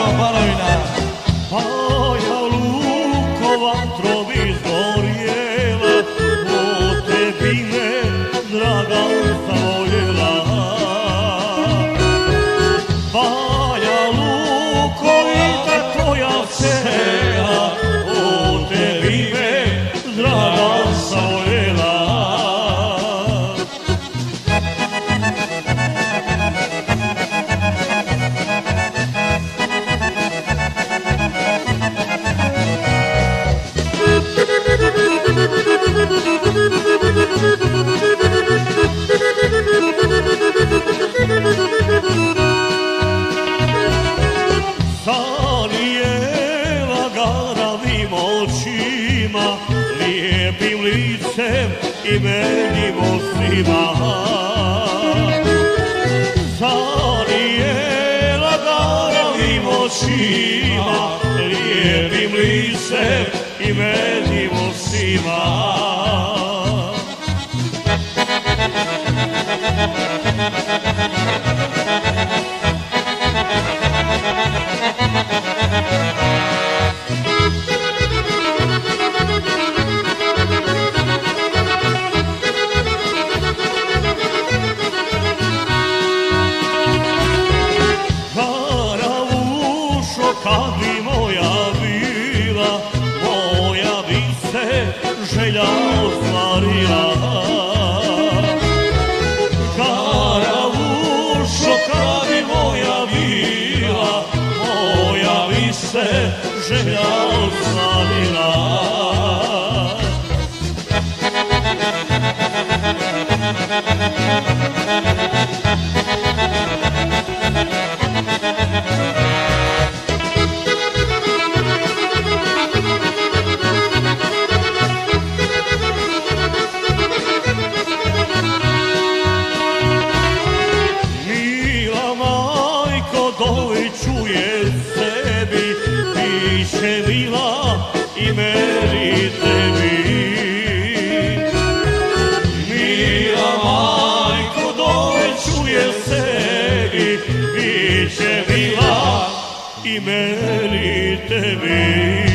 Radio Banovina. Paja lukova trobi zgorjela, o tebi me, draga, zavoljela. Paja lukovita tvoja sela, o tebi me, draga, zavoljela. Zalijela garavim očima, lijepim licem i menim ustima. Zalijela garavim očima, lijepim licem i menim ustima. Kad bi moja bila, moja bi se želja ostvarila. Karavušo, kad bi moja bila, moja bi se želja ostvarila. Doli čuje sebi, piše mila i meni tebi. Mila majko, doli čuje sebi, piše mila i meni tebi.